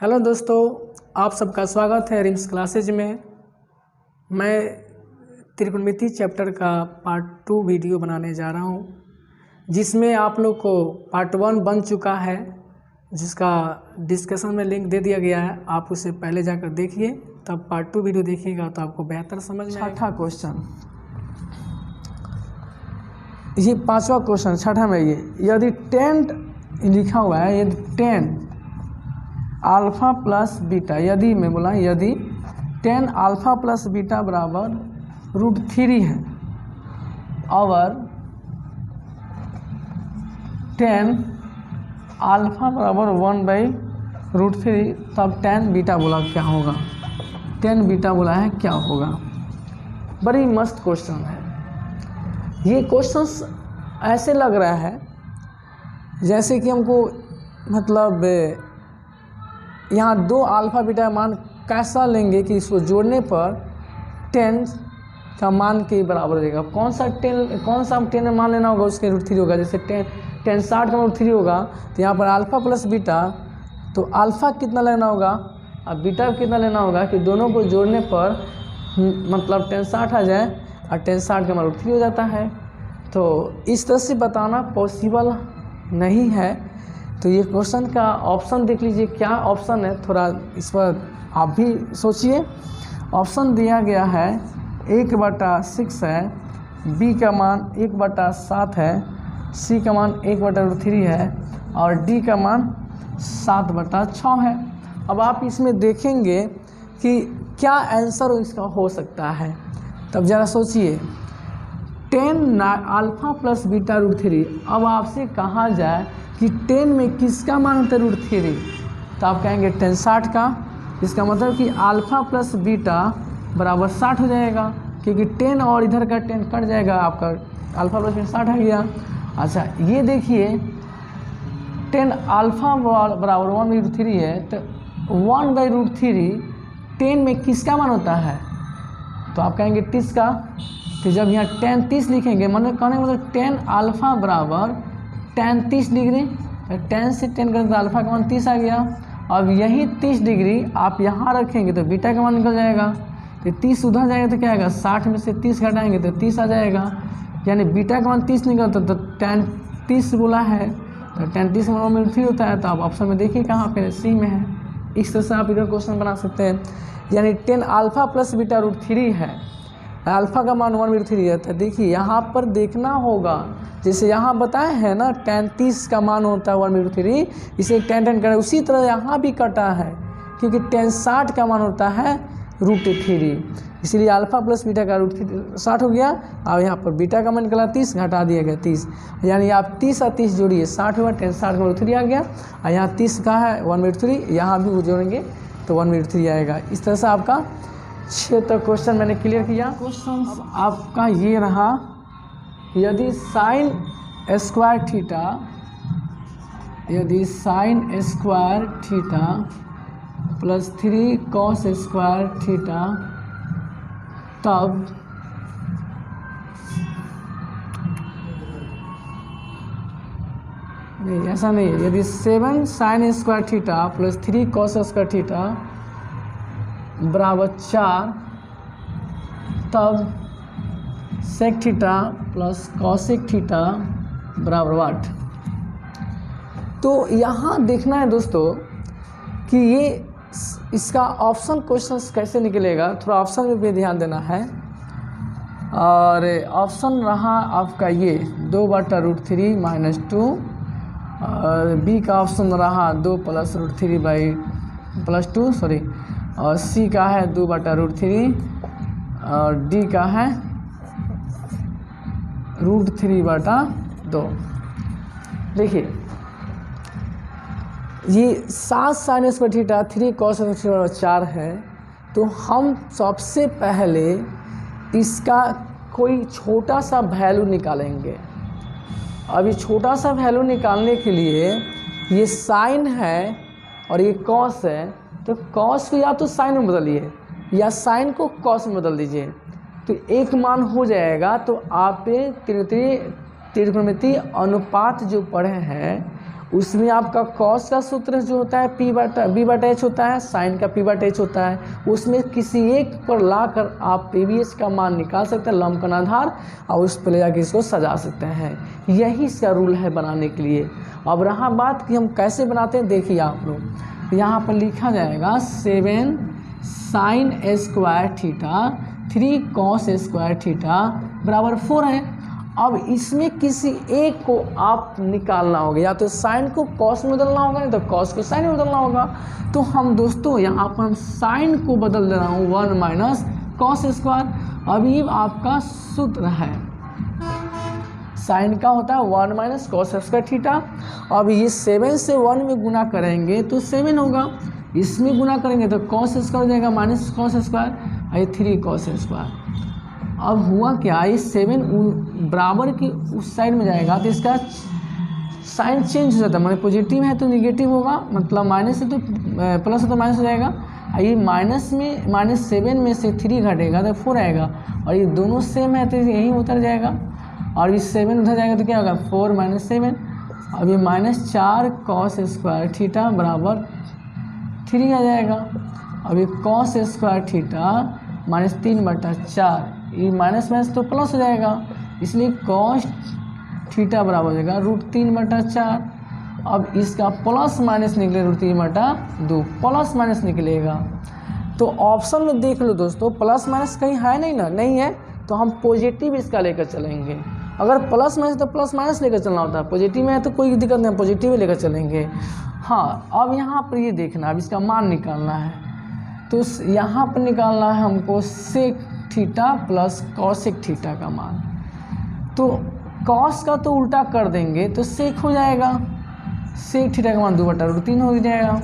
Hello दोस्तों, आप सबका स्वागत है रिम्स क्लासेज में। मैं त्रिकोणमिति चैप्टर का पार्ट 2 वीडियो बनाने जा रहा हूं, जिसमें आप लोग को पार्ट 1 बन चुका है, जिसका डिस्कशन में लिंक दे दिया गया है। आप उसे पहले जाकर देखिए, तब पार्ट 2 वीडियो देखिएगा तो आपको बेहतर समझ में आएगा। छठा क्वेश्चन, ये 5वां क्वेश्चन छठा में। ये यदि 10 लिखा हुआ है, यदि 10 अल्फ़ा प्लस बीटा, यदि मैं बोला यदि 10 अल्फ़ा प्लस बीटा बराबर √3 है और 10 अल्फ़ा बराबर 1/√3, तब 10 बीटा बोला क्या होगा। 10 बीटा बोला है क्या होगा। बड़ी मस्त क्वेश्चन है ये। क्वेश्चंस ऐसे लग रहा है जैसे कि हमको मतलब यहाँ 2 अल्फ़ा बीटा का मान कैसा लेंगे कि इसको जोड़ने पर 10 का मान के बराबर हो जाएगा। कौन सा 10 में मान लेना होगा, उसके √3 होगा। जैसे 10 60 का √3 होगा, तो यहाँ पर अल्फ़ा प्लस बीटा, तो अल्फ़ा कितना लेना होगा और बीटा कितना लेना होगा कि दोनों को जोड़ने पर मतलब 10 60 आ जाए और 10 60 का मान √3 हो जाता है। तो इस तरह से बताना पॉसिबल नहीं है। तो ये क्वेश्चन का ऑप्शन देख लीजिए, क्या ऑप्शन है, थोड़ा इस पर आप भी सोचिए। ऑप्शन दिया गया है 1/6 है, बी का मान 1/7 है, सी का मान 1/√3 है और डी का मान 7/6 है। अब आप इसमें देखेंगे कि क्या आंसर इसका हो सकता है, तब ज़रा सोचिए। 10 अल्फ़ा प्लस बीटा √3। अब आपसे कहा जाए कि 10 में किसका मान होता है √3, तो आप कहेंगे 10 60 का। इसका मतलब कि अल्फ़ा प्लस बीटा बराबर 60 हो जाएगा, क्योंकि 10 और इधर का 10 कट जाएगा, आपका अल्फ़ा प्लस बीटा 60 आ गया। अच्छा ये देखिए 10 अल्फ़ा बराबर 1/√3 है, तो 1/√3 10 में किसका मान होता है, तो आप कहेंगे 30 का। तो जब यहाँ 10 30 लिखेंगे, मतलब कहने का मतलब 10 अल्फ़ा बराबर 10 30 डिग्री, तो 10 से 10 करें तो अल्फ़ा का मान 30 आ गया। अब यही 30 डिग्री आप यहाँ रखेंगे तो बीटा का मान निकल जाएगा। तो 30 उधर जाएगा तो क्या आएगा, 60 में से 30 घटाएंगे तो 30 आ जाएगा। यानी बीटा का मान 30 निकलता, तो 10 30 बोला है, तो 10 30 में √3 होता है। तो आप ऑप्शन में देखिए कहाँ पे, सी में है। इस तरह से आप इधर क्वेश्चन बना सकते हैं। यानी 10 अल्फ़ा प्लस बीटा √3 है, अल्फ़ा का मान 1/3 है। तो देखिए यहाँ पर देखना होगा, जैसे यहाँ बताए हैं ना 10 30 का मान होता है 1/3, इसे 10 करें, उसी तरह यहाँ भी कटा है, क्योंकि 10 60 का मान होता है √3, इसलिए अल्फ़ा प्लस बीटा का √3 60 हो गया। और यहाँ पर बीटा का मान निकला 30, घटा दिया गया 30, यानी आप 30 और 30 जोड़िए 60 हुआ, 10 60 का √3 आ गया। और यहाँ 30 का है 1/3, यहाँ भी जोड़ेंगे तो 1/3 आएगा। इस तरह से आपका 6 तक क्वेश्चन मैंने क्लियर किया। क्वेश्चन आपका ये रहा, यदि साइन स्क्वायर थीटा, यदि sine square theta plus 3 cos square theta, तब नहीं, ऐसा नहीं है। यदि 7 sine square theta plus 3 cos square theta बराबर 4, तब sec theta plus cosec theta बराबर 8। तो यहाँ देखना है दोस्तों कि ये इसका ऑप्शन क्वेश्चंस कैसे निकलेगा, थोड़ा ऑप्शन में भी ध्यान देना है। और ऑप्शन रहा आपका ये 2/√3 - 2, और बी का ऑप्शन रहा 2 + √3/+2 सॉरी, और सी का है 2/√3 और डी का है √3/2। देखिए ये 7 sine square theta 3 cos square 4 है, तो हम सबसे पहले इसका कोई छोटा सा वैल्यू निकालेंगे। अभी छोटा सा वैल्यू निकालने के लिए ये साइन है और ये कॉस है, तो कॉस को या तो साइन में बदलिए या साइन को कॉस में बदल दीजिए, तो एक मान हो जाएगा। तो आप त्रिकोणमिति अनुपात जो पढ़े हैं उसमें आपका कॉस का सूत्र जो होता है b/h होता है, साइन का p/h होता है। उसमें किसी एक पर लाकर आप pbh का मान निकाल सकते हैं लंबकन आधार, और उस पर ले जाकर इसको सजा सकते हैं। यही इसका रूल है बनाने के लिए। अब रहा बात कि हम कैसे बनाते हैं, देखिए आप लोग यहाँ पर लिखा जाएगा 7 sine square theta 3 cos square theta बराबर 4 है। अब इसमें किसी एक को आप निकालना होगा, या तो साइन को कॉस में बदलना होगा, नहीं तो कॉस को साइन में बदलना होगा। तो हम दोस्तों यहाँ पर हम साइन को बदल दे रहा हूँ 1 माइनस कॉस स्क्वायर। अभी आपका सूत्र है साइन का होता है 1 माइनस कॉस स्क्वायर थीटा। अब ये 7 से 1 में गुना करेंगे तो 7 होगा, इसमें गुना करेंगे तो कॉस स्क्वायर हो जाएगा माइनस कॉस स्क्वायर, ये 3 कॉस स्क्वायर। अब हुआ क्या, ये 7 बराबर की उस साइड में जाएगा तो इसका साइन चेंज हो जाता है, मतलब पॉजिटिव है तो निगेटिव होगा, मतलब माइनस है तो प्लस है तो माइनस हो जाएगा। ये -7 में से 3 घटेगा तो 4 आएगा, और ये दोनों सेम है तो यही उतर जाएगा, और ये 7 उधर जाएगा तो क्या होगा 4 - 7। अब ये -4 कॉस स्क्वायर थीटा बराबर 3 आ जाएगा। अब ये कॉस स्क्वायर थीटा -3/4, ये माइनस तो प्लस हो जाएगा, इसलिए कॉस थीटा बराबर हो जाएगा √3/4। अब इसका प्लस माइनस निकले √3/2, प्लस माइनस निकलेगा। तो ऑप्शन में देख लो दोस्तों, प्लस माइनस कहीं है नहीं ना, नहीं है तो हम पॉजिटिव इसका लेकर चलेंगे। अगर प्लस माइनस तो प्लस माइनस लेकर चलना होता है, पॉजिटिव में है तो कोई दिक्कत नहीं, पॉजिटिव लेकर चलेंगे। हाँ, अब यहाँ पर ये देखना, अब इसका मान निकालना है, तो यहाँ पर निकालना है हमको sec theta plus cosec theta का मान। तो कॉस का तो उल्टा कर देंगे तो सेक हो जाएगा, सेक थीटा का मान 2/√3 हो जाएगा।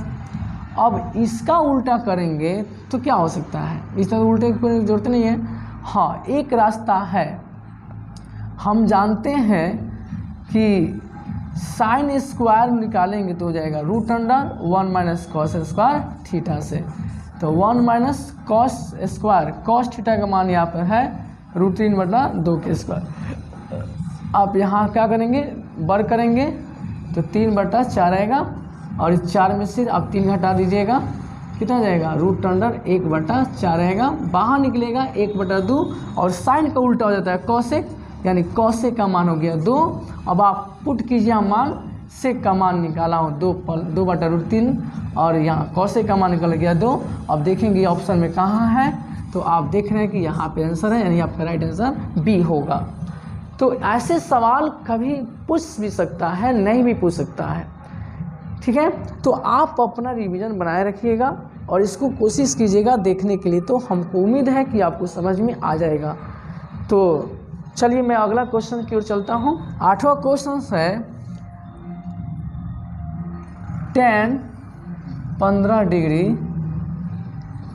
अब इसका उल्टा करेंगे तो क्या हो सकता है, इसका तो उल्टे की कोई जरूरत नहीं है। हाँ, एक रास्ता है, हम जानते हैं कि साइन स्क्वायर निकालेंगे तो हो जाएगा √1 माइनस कॉस स्क्वायर थीटा से। तो 1 minus cos square, cos theta का मान यहाँ पर है √3/2 के स्क्वायर। आप यहाँ क्या करेंगे, वर्ग करेंगे तो 3/4 आएगा, और इस 4 में से आप 3 घटा दीजिएगा, कितना जाएगा √1/4 रहेगा, बाहर निकलेगा 1/2, और साइन का उल्टा हो जाता है कॉसेक, यानी कॉसेक का मान हो गया 2। अब आप पुट कीजिए मान, सेक का मान निकाला हो 2/√3, और यहाँ कॉसेक का मान निकल गया 2। अब देखेंगे ऑप्शन में कहाँ है, तो आप देख रहे हैं कि यहाँ पे आंसर है, यानी आपका राइट आंसर बी होगा। तो ऐसे सवाल कभी पूछ भी सकता है, नहीं भी पूछ सकता है, ठीक है। तो आप अपना रिवीजन बनाए रखिएगा और इसको कोशिश कीजिएगा देखने के लिए, तो हमको उम्मीद है कि आपको समझ में आ जाएगा। तो चलिए मैं अगला क्वेश्चन की ओर चलता हूँ। 8वां क्वेश्चन है tan 15 degree,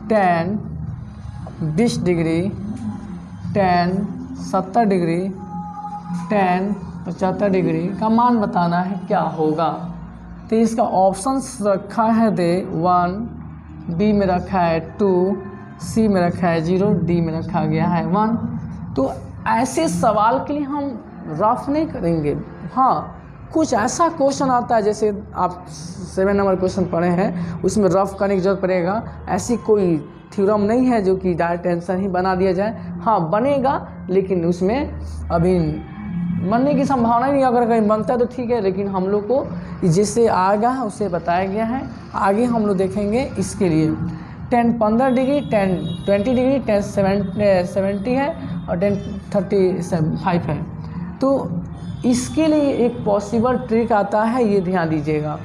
tan 20 degree, tan 70 degree, tan 75 degree का मान बताना है, क्या होगा। तो इसका ऑप्शंस रखा है 1, बी में रखा है 2, सी में रखा है 0, डी में रखा गया है 1। तो ऐसे सवाल के लिए हम रफ नहीं करेंगे। हाँ, कुछ ऐसा क्वेश्चन आता है, जैसे आप 7 नंबर क्वेश्चन पढ़े हैं, उसमें रफ करने की जरूरत पड़ेगा। ऐसी कोई थ्योरम नहीं है जो कि डायरेक्ट आंसर ही बना दिया जाए। हाँ, बनेगा, लेकिन उसमें अभी बनने की संभावना ही नहीं। अगर कहीं बनता है तो ठीक है, लेकिन हम लोग को जिससे आएगा उसे बताया गया है, आगे हम लोग देखेंगे। इसके लिए tan 15 degree, tan 20 degree, tan 70 है, और tan 35 है। तो इसके लिए एक पॉसिबल ट्रिक आता है, ये ध्यान दीजिएगा।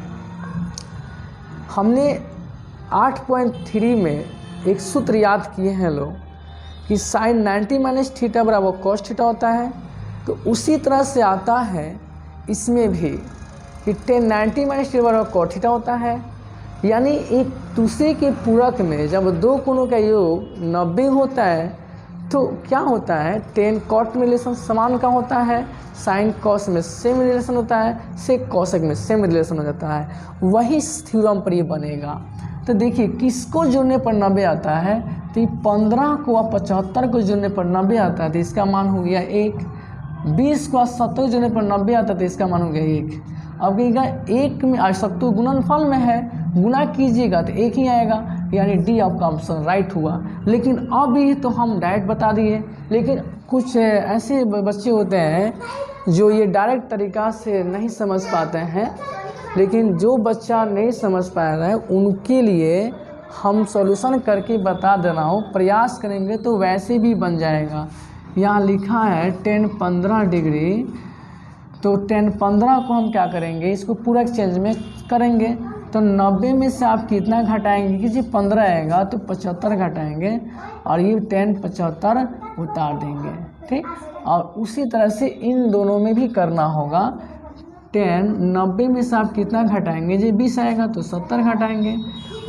हमने 8.3 में एक सूत्र याद किए हैं लोग कि साइन 90 माइनस थीटा बराबर कॉस थीटा होता है। तो उसी तरह से आता है इसमें भी कि tan 90 माइनस थीटा बराबर कॉस थीटा होता है। यानी एक दूसरे के पूरक में जब दो कोणों का योग 90 होता है तो क्या होता है, tan कॉट में रिलेशन समान का होता है, साइन कॉस में सेम रिलेशन होता है, सेक कॉसेक में सेम रिलेशन हो जाता है। वही थ्योरम पर ये बनेगा। तो देखिए किसको जोड़ने पर 90 आता है, तो 15 को और 75 को जोड़ने पर 90 आता है, तो इसका मान हो गया 1। 20 को 70 जोड़ने पर 90 आता है, तो इसका मान हो गया 1। अब कहेगा एक में आज सब तो गुणनफल में है, गुना कीजिएगा तो एक ही आएगा, यानी डी आपका ऑप्शन राइट हुआ। लेकिन अब ये तो हम डायरेक्ट बता दिए, लेकिन कुछ ऐसे बच्चे होते हैं जो ये डायरेक्ट तरीक़ा से नहीं समझ पाते हैं, लेकिन जो बच्चा नहीं समझ पा रहा है उनके लिए हम सॉल्यूशन करके बता दे रहा हूँ, प्रयास करेंगे तो वैसे भी बन जाएगा। यहाँ लिखा है 10 15 डिग्री, तो 10 15 को हम क्या करेंगे, इसको पूरा एक्सचेंज में करेंगे। तो 90 में से आप कितना घटाएंगे, किसी 15 आएगा तो 75 घटाएंगे और ये 10 75 उतार देंगे, ठीक। और उसी तरह से इन दोनों में भी करना होगा। 10 90 में से आप कितना घटाएंगे, जो 20 आएगा तो 70 घटाएंगे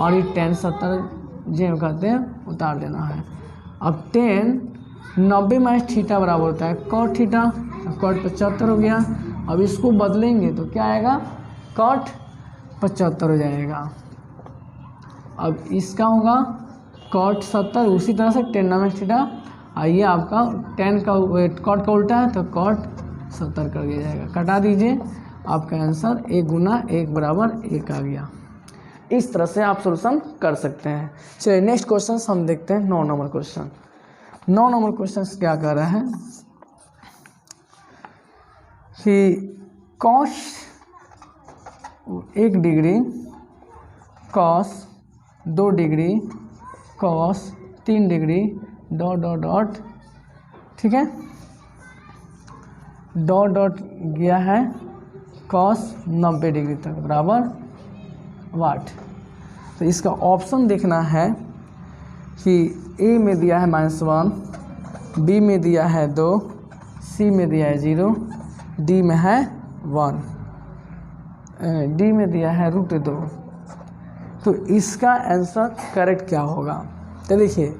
और ये 10 70 जो कहते हैं उतार देना है। अब 10 90 माइनस थीटा बराबर होता है कॉट थीटा, कॉट 75 हो गया। अब इसको बदलेंगे तो क्या आएगा, कॉट 75 हो जाएगा। अब इसका होगा कॉट 70, उसी तरह से 10 माइनस थीटा, आइए आपका 10 का कॉट का उल्टा है तो कॉट 70 कर दिया जाएगा। कटा दीजिए, आपका आंसर 1 गुना 1 बराबर 1 आ गया। इस तरह से आप सॉल्यूशन कर सकते हैं। चलिए नेक्स्ट क्वेश्चन हम देखते हैं 9 नंबर क्वेश्चन। 9 नंबर क्वेश्चन क्या कर रहे हैं कि cos 1 degree, cos 2 degree, cos 3 degree, dot dot dot, ठीक है, डॉट डॉट गया है कॉस 90 डिग्री तक बराबर वाट। तो इसका ऑप्शन देखना है कि ए में दिया है -1, बी में दिया है 2, सी में दिया है 0, डी में है 1, डी में दिया है √2। तो इसका आंसर करेक्ट क्या होगा, तो देखिए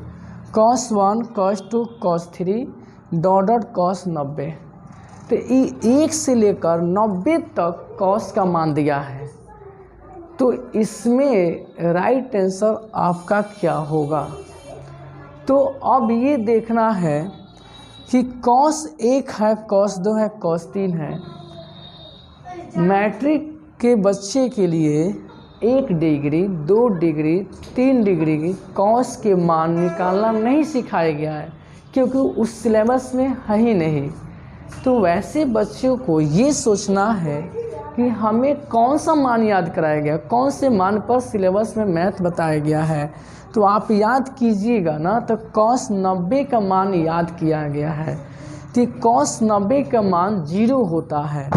cos 1, cos 2, cos 3, dot dot cos 90। तो ये 1 से लेकर 90 तक cos का मान दिया है, तो इसमें राइट आंसर आपका क्या होगा। तो अब ये देखना है कि cos 1 है, cos 2 है, cos 3 है। मैट्रिक के बच्चे के लिए 1 डिग्री, 2 डिग्री, 3 डिग्री की cos के मान निकालना नहीं सिखाया गया है, क्योंकि उस सिलेबस में है ही नहीं। तो वैसे बच्चों को ये सोचना है कि हमें कौन सा मान याद कराया गया, कौन से मान पर सिलेबस में मैथ बताया गया है। तो आप याद कीजिएगा ना, तो cos 90 का मान याद किया गया है। तो cos 90 का मान 0 होता है।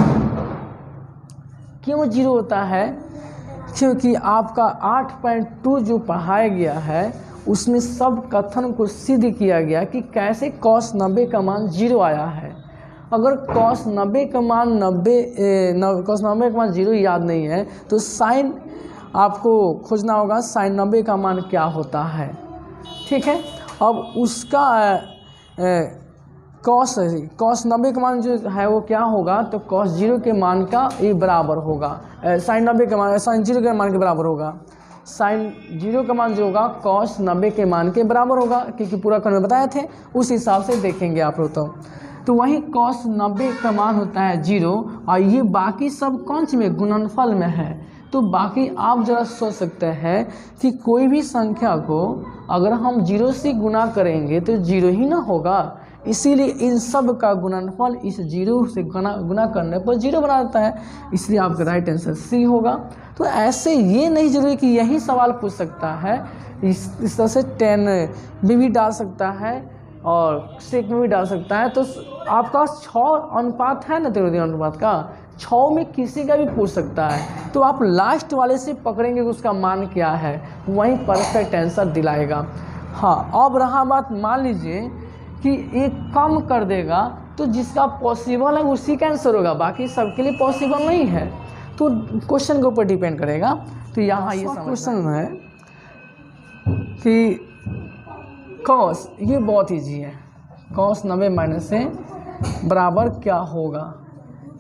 क्यों 0 होता है, क्योंकि आपका 8.2 जो पढ़ाया गया है उसमें सब कथन को सिद्ध किया गया कि कैसे cos 90 का मान 0 आया है। अगर cos 90 का मान cos 90 का मान 0 याद नहीं है तो साइन आपको खोजना होगा, साइन 90 का मान क्या होता है, ठीक है। अब उसका cos 90 का मान जो है वो क्या होगा, तो cos 0 के मान का ये बराबर होगा, साइन 90 के मान साइन 0 के मान के बराबर होगा। साइन 0 का मान जो होगा cos 90 के मान के बराबर होगा, क्योंकि पूरा करने में बताए थे, उस हिसाब से देखेंगे आप लोग। तो वही cos 90 का मान होता है 0, और ये बाकी सब कौन सी में, गुणनफल में है। तो बाकी आप ज़रा सोच सकते हैं कि कोई भी संख्या को अगर हम 0 से गुना करेंगे तो 0 ही ना होगा, इसीलिए इन सब का गुणनफल इस 0 से गुना करने पर 0 बना देता है, इसलिए आपका राइट आंसर सी होगा। तो ऐसे ये नहीं जरूरी कि यही सवाल पूछ सकता है, इस तरह से 10 में भी डाल सकता है और 6 में भी डाल सकता है। तो आपका 6 अनुपात है ना, 3 अनुपात का 6 में किसी का भी पूछ सकता है। तो आप लास्ट वाले से पकड़ेंगे कि उसका मान क्या है, वहीं परफेक्ट आंसर दिलाएगा। हाँ, अब रहा बात, मान लीजिए कि एक कम कर देगा तो जिसका पॉसिबल है उसी का आंसर होगा, बाकी सबके लिए पॉसिबल नहीं है। तो क्वेश्चन के ऊपर डिपेंड करेगा। तो यहाँ ये क्वेश्चन है कि cos, ये बहुत ईजी है, cos 90 माइनस से बराबर क्या होगा।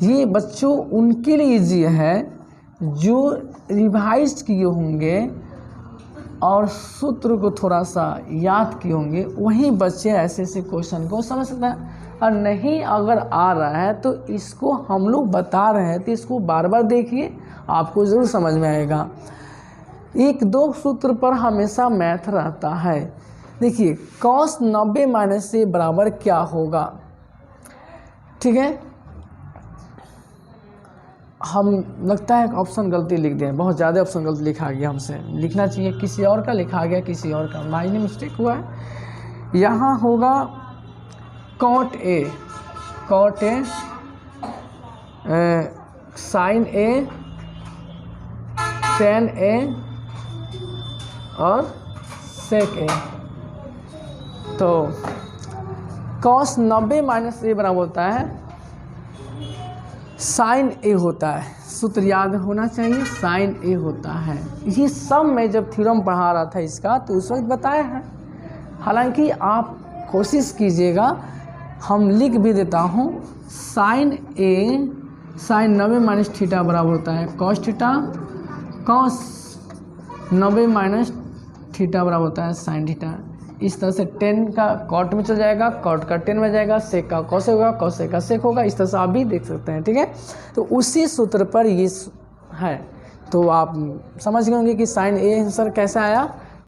ये बच्चों उनके लिए ईजी है जो रिवाइज किए होंगे और सूत्र को थोड़ा सा याद किए होंगे, वही बच्चे ऐसे ऐसे क्वेश्चन को समझ सकते हैं। और नहीं अगर आ रहा है तो इसको हम लोग बता रहे हैं, तो इसको बार बार देखिए, आपको ज़रूर समझ में आएगा। एक दो सूत्र पर हमेशा मैथ रहता है। देखिए cos 90 माइनस से बराबर क्या होगा, ठीक है। हम लगता है ऑप्शन गलती लिख दें, बहुत ज़्यादा ऑप्शन गलती लिखा गया, हमसे लिखना चाहिए, किसी और का लिखा गया, किसी और का, माइने मिस्टेक हुआ है। यहाँ होगा cot A sin A tan A और sec A। तो cos 90 माइनस ए बराबर होता है साइन ए होता है, सूत्र याद होना चाहिए, साइन ए होता है। ये सब मैं जब थ्योरम पढ़ा रहा था इसका तो उस वक्त बताया है। हालांकि आप कोशिश कीजिएगा, हम लिख भी देता हूँ, साइन ए साइन 90 माइनस थीटा बराबर होता है cos theta, cos 90 minus theta बराबर होता है साइन थीटा। इस तरह से 10 का कॉट में चल जाएगा, कॉट का 10 में जाएगा, सेक का कॉस होगा, कॉस का सेक होगा। इस तरह से आप भी देख सकते हैं, ठीक है। तो उसी सूत्र पर ये है, तो आप समझ गए होंगे कि साइन ए आंसर कैसा आया।